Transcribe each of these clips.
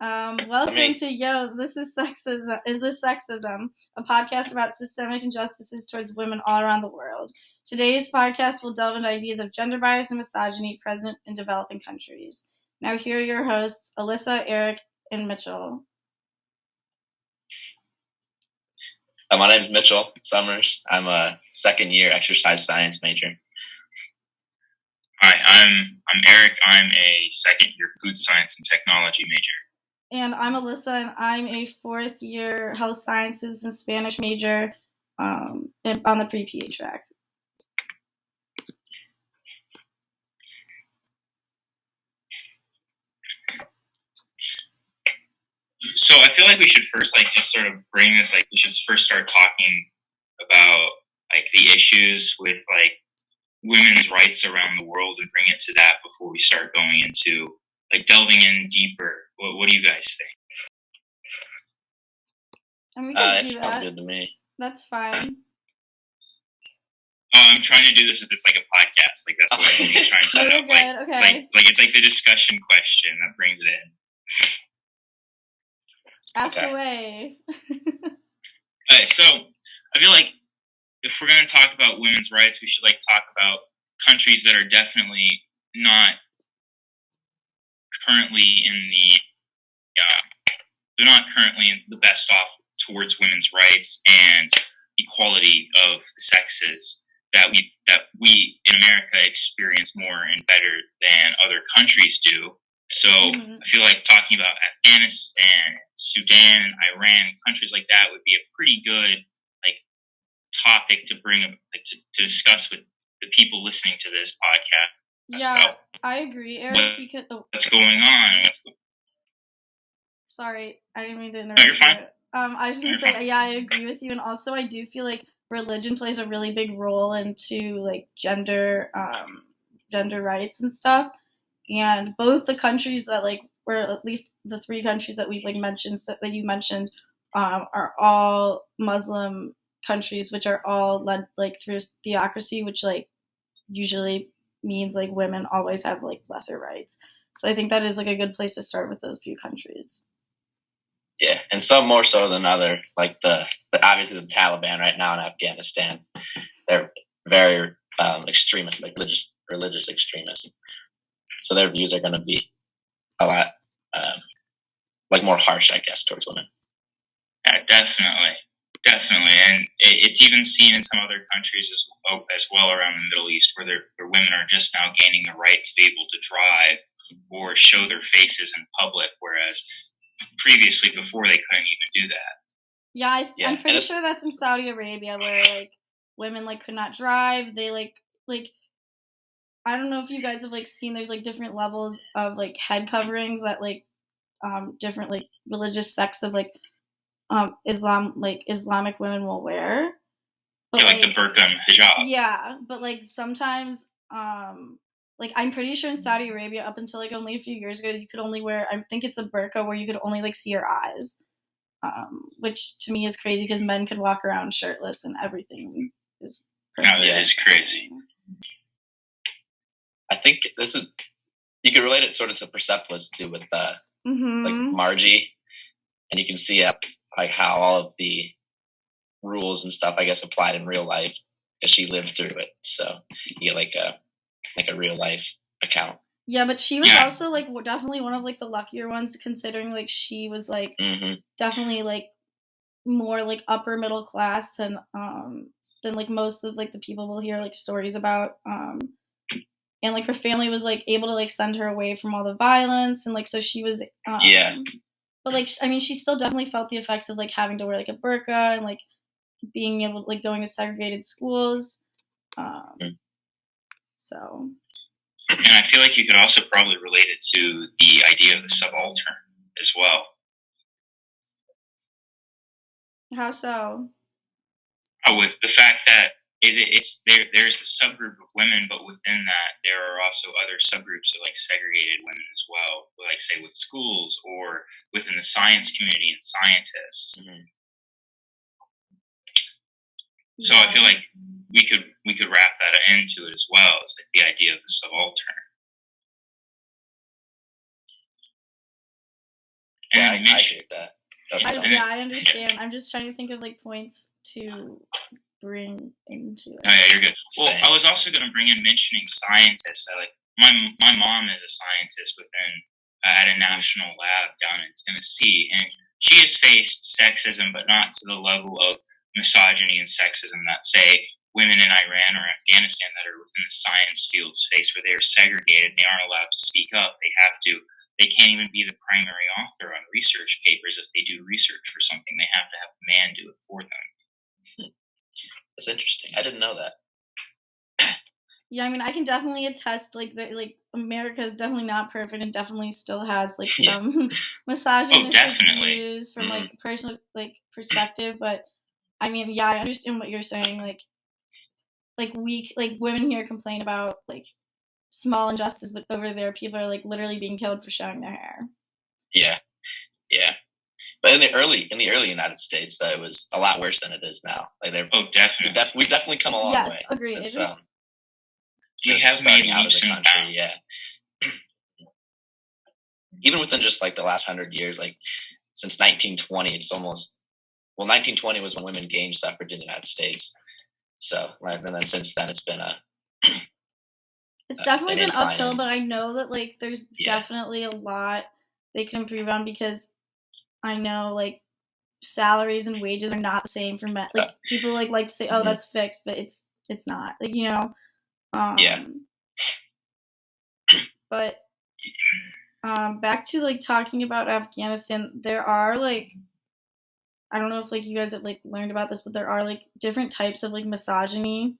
Welcome to This is Sexism. Is This Sexism? A podcast about systemic injustices towards women all around the world. Today's podcast will delve into ideas of gender bias and misogyny present in developing countries. Now here are your hosts, Alyssa, Eric, and Mitchell. My name is Mitchell Summers. I'm a second-year exercise science major. Hi, I'm Eric. I'm a second-year food science and technology major. And I'm Alyssa, and I'm a fourth-year health sciences and Spanish major on the pre-PA track. So I feel like we should first just sort of bring this, we should first start talking about the issues with women's rights around the world and bring it to that before we start going into delving in deeper. What do you guys think? And we can do sounds that. good to me. That's fine. I'm trying to do this if it's a podcast. That's what I'm trying to set up. Okay. It's the discussion question that brings it in. Ask away. Okay, so I feel like if we're going to talk about women's rights, we should talk about countries that are definitely not currently they're not currently the best off towards women's rights and equality of the sexes that we in America experience more and better than other countries do. So I feel like talking about Afghanistan, Sudan, Iran, countries like that would be a pretty good topic to bring to discuss with the people listening to this podcast. Yeah, I agree, Eric. What's going on? Sorry, I didn't mean to interrupt. No, you're fine. I was just going to say, I agree with you, and also I do feel like religion plays a really big role into gender rights and stuff. And both the countries that or at least the three countries that we've mentioned that you mentioned are all Muslim countries, which are all led through theocracy, which usually means women always have lesser rights. So I think that is a good place to start with those few countries. Yeah, and some more so than other. Obviously the Taliban right now in Afghanistan, they're very extremist, religious extremists. So their views are going to be a lot more harsh, I guess, towards women. Yeah, definitely, and it's even seen in some other countries as well around the Middle East, where women are just now gaining the right to be able to drive or show their faces in public, whereas previously, before, they couldn't even do that. Yeah, I'm pretty sure that's in Saudi Arabia, where women could not drive. They I don't know if you guys have seen there's different levels of head coverings that different religious sects of Islamic women will wear. But, the burqa and hijab. Yeah, but sometimes I'm pretty sure in Saudi Arabia up until only a few years ago you could only wear, I think it's a burqa where you could only see your eyes. Which to me is crazy because men could walk around shirtless and everything is that is crazy. I think you could relate it sort of to Persepolis too with Margie, and you can see how all of the rules and stuff I guess applied in real life because she lived through it. So you get a real life account. Yeah, but she was also definitely one of the luckier ones considering she was definitely more upper middle class than most of the people we'll hear stories about. And her family was able to send her away from all the violence and so she was but she still definitely felt the effects of having to wear a burqa and being able going to segregated schools. So and I feel you could also probably relate it to the idea of the subaltern as well. How so? With the fact that there's the subgroup of women, but within that there are also other subgroups of segregated women as well, say with schools or within the science community and scientists. Mm-hmm. So I feel we could wrap that into it as well. It's the idea of the subaltern. And Yeah, I then agree mention, with that. Yeah, Okay. Yeah, I understand. I'm just trying to think of like points to bring into it. oh yeah, you're good. Well, Same. I was also going to bring in mentioning scientists. My mom is a scientist at a national lab down in Tennessee, and she has faced sexism, but not to the level of misogyny and sexism that, say, women in Iran or Afghanistan that are within the science fields face, where they are segregated. They aren't allowed to speak up. They can't even be the primary author on research papers. If they do research for something, they have to have a man do it for them. That's interesting. I didn't know that. Yeah, I mean, I can definitely attest, like, America is definitely not perfect and definitely still has, like, some misogynistic views from, like, personal, like, perspective, but, I mean, yeah, I understand what you're saying, like, women here complain about, like, small injustice, but over there, people are, like, literally being killed for showing their hair. Yeah. But in the early United States, though, it was a lot worse than it is now. Like, Definitely. We've definitely come a long way. Yes, agreed. Since, we have made leaps and bounds. Yeah. Even within just like the last 100 years, like since 1920, it's almost 1920 was when women gained suffrage in the United States. So, and then since then, it's been it's definitely been uphill, but I know that like there's definitely a lot they can improve on, because I know like salaries and wages are not the same for men. Like people like to say, "Oh, that's fixed," but it's not. Like, you know. Yeah. But back to like talking about Afghanistan, there are like, I don't know if like you guys have like learned about this, but there are like different types of like misogyny,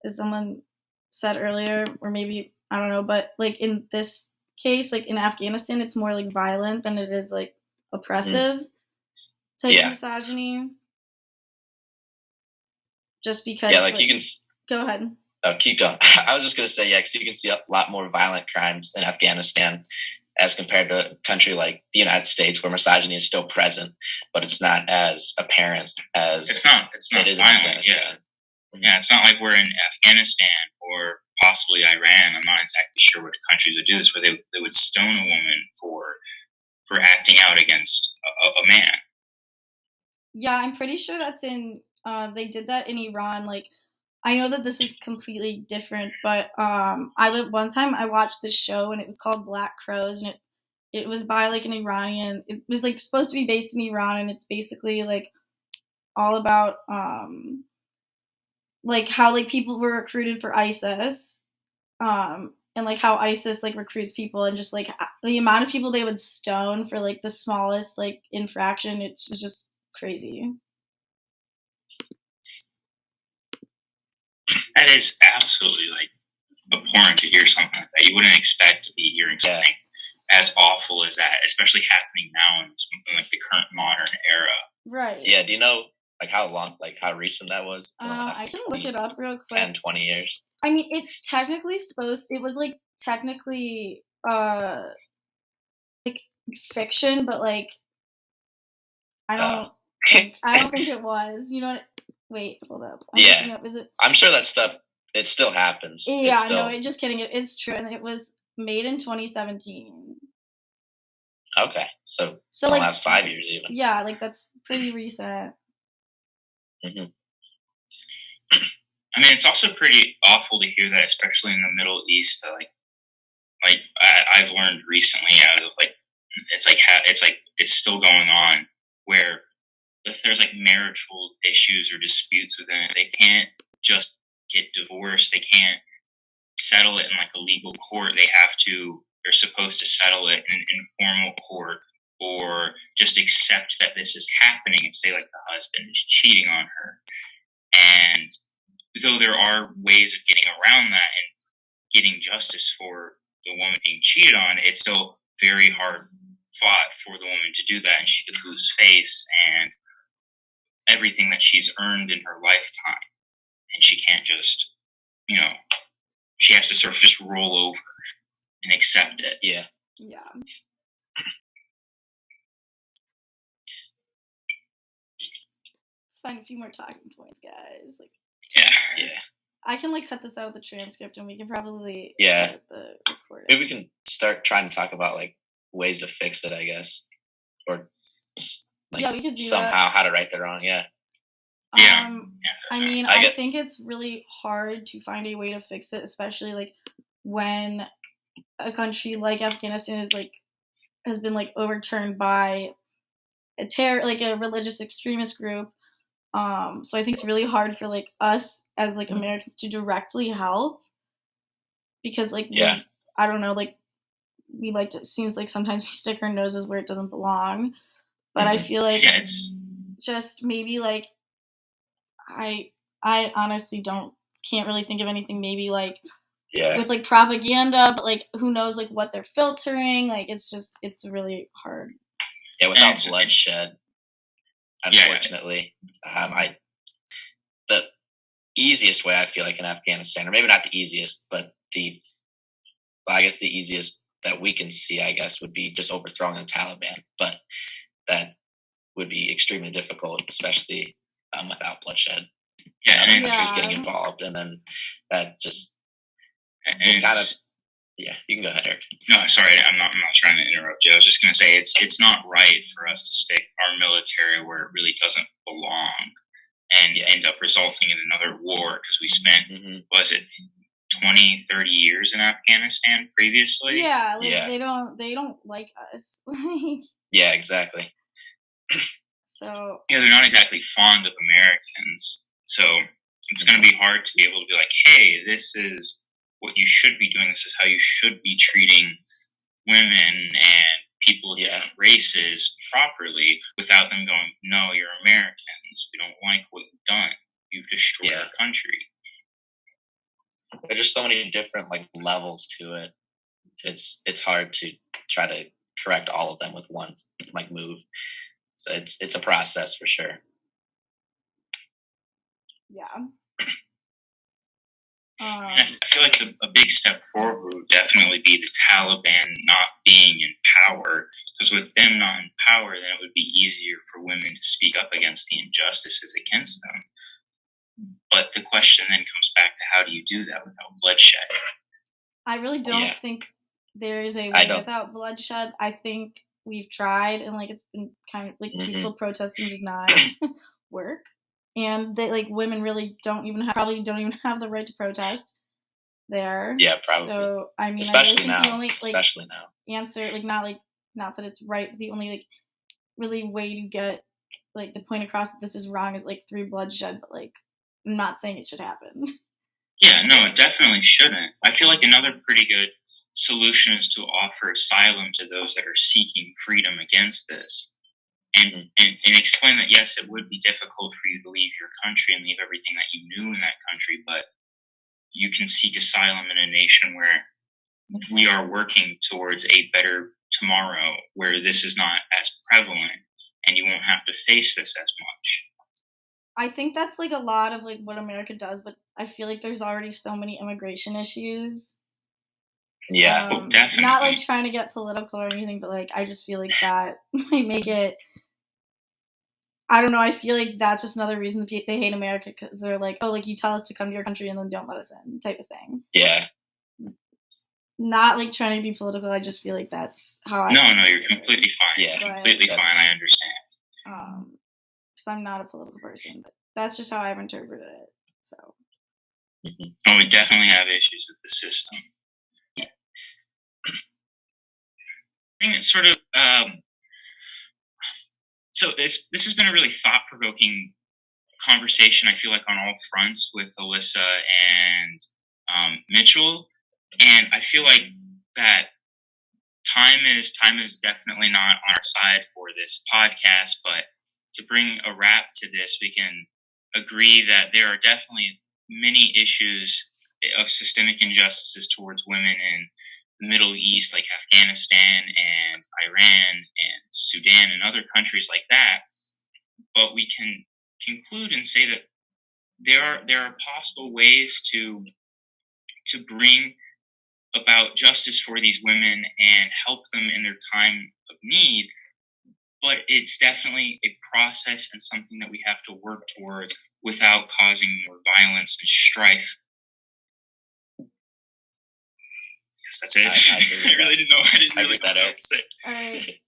as someone said earlier, or maybe I don't know, but like in this case, like in Afghanistan, it's more like violent than it is like oppressive type of misogyny. Just because, like you can go ahead. Oh, keep going. I was just going to say, because you can see a lot more violent crimes in Afghanistan as compared to a country like the United States, where misogyny is still present, but it's not as apparent as it's not it is violent, in Afghanistan. Yeah, it's not like we're in Afghanistan or possibly Iran. I'm not exactly sure which countries would do this, where they would stone a woman for acting out against a man. Yeah, I'm pretty sure that's in. They did that in Iran. Like, I know that this is completely different, but one time I watched this show and it was called Black Crows, and it was by like an Iranian. It was like supposed to be based in Iran, and it's basically like all about like how like people were recruited for ISIS, and like how ISIS like recruits people, and just like the amount of people they would stone for like the smallest like infraction. It's just crazy. That is absolutely like abhorrent to hear something like that. You wouldn't expect to be hearing something as awful as that, especially happening now in like the current modern era. Right. Yeah. Do you know like how recent that was? I can look it up real quick. 10, 20 years. I mean, it's technically it was like technically like fiction, but like I don't think it was. You know what? Wait, hold up. I'm looking up. Is it? I'm sure that stuff it still happens. Yeah, no, just kidding. It is true, and it was made in 2017. Okay, so like the last 5 years even. Yeah, like that's pretty recent. Mm-hmm. I mean, it's also pretty awful to hear that, especially in the Middle East. Like I've learned recently, it's still going on, where if there's like marital issues or disputes within it, they can't just get divorced. They can't settle it in like a legal court. They're supposed to settle it in an informal court, or just accept that this is happening and say like the husband is cheating on her. And though there are ways of getting around that and getting justice for the woman being cheated on, it's still very hard fought for the woman to do that, and she could lose face and everything that she's earned in her lifetime. And she can't just, she has to sort of just roll over and accept it. Yeah. Yeah. Let's find a few more talking points, guys. Like, yeah. I can like cut this out of the transcript, and we can probably the recording. Maybe we can start trying to talk about like ways to fix it, I guess. or Yeah, we could do somehow how to right the wrong. Yeah. Yeah. I mean, I think it's really hard to find a way to fix it, especially like when a country like Afghanistan has been like overturned by a religious extremist group. So I think it's really hard for like us as like Americans to directly help because like I don't know, like we like to, it seems like sometimes we stick our noses where it doesn't belong. But I feel like it's just maybe like I honestly can't really think of anything maybe like with like propaganda, but like who knows like what they're filtering, like it's really hard. Yeah, without bloodshed, unfortunately. The easiest way I feel like in Afghanistan, or maybe not the easiest, but I guess the easiest that we can see, I guess, would be just overthrowing the Taliban. But that would be extremely difficult, especially without bloodshed. Yeah, and countries getting involved, and then that just yeah. You can go ahead, Eric. No, sorry, I'm not trying to interrupt you. I was just going to say it's not right for us to stick our military where it really doesn't belong and end up resulting in another war because we spent was it 20, 30 years in Afghanistan previously? Yeah, like they don't like us. Yeah, exactly. So yeah, they're not exactly fond of Americans. So it's going to be hard to be able to be like, hey, this is what you should be doing. This is how you should be treating women and people of different races properly without them going, no, you're Americans. We don't like what you've done. You've destroyed our country. There's just so many different like levels to it. It's hard to try to correct all of them with one like move. So it's a process for sure. Yeah. I feel like a big step forward would definitely be the Taliban not being in power, because with them not in power, then it would be easier for women to speak up against the injustices against them. But the question then comes back to how do you do that without bloodshed? I really don't think there is a way without bloodshed. I think we've tried, and like it's been kind of like peaceful protesting does not work. And they like women really probably don't even have the right to protest there. Yeah, probably. So I mean, especially I really think now. the only especially now. answer not that it's right, but the only like really way to get like the point across that this is wrong is like through bloodshed. But like I'm not saying it should happen. Yeah, no, it definitely shouldn't. I feel like another pretty good solution is to offer asylum to those that are seeking freedom against this. And explain that, yes, it would be difficult for you to leave your country and leave everything that you knew in that country, but you can seek asylum in a nation where we are working towards a better tomorrow, where this is not as prevalent and you won't have to face this as much. I think that's like a lot of like what America does, but I feel like there's already so many immigration issues. Yeah, definitely. Not like trying to get political or anything, but like I just feel like that might make it. I don't know. I feel like that's just another reason they hate America because they're like, oh, like you tell us to come to your country and then don't let us in, type of thing. Yeah. Not like trying to be political. I just feel like that's how I. No, you're completely fine. Yeah, completely fine. I understand. Because I'm not a political person, but that's just how I've interpreted it. So. Oh, we definitely have issues with the system. I think it's sort of. So this has been a really thought-provoking conversation, I feel like, on all fronts with Alyssa and Mitchell. And I feel like that time is definitely not on our side for this podcast, but to bring a wrap to this, we can agree that there are definitely many issues of systemic injustices towards women in the Middle East, like Afghanistan and Iran and Sudan and other countries like that. But we can conclude and say that there are possible ways to bring about justice for these women and help them in their time of need. But it's definitely a process and something that we have to work towards without causing more violence and strife. Yes, that's it. I really didn't know. I didn't really know what else to say. All right.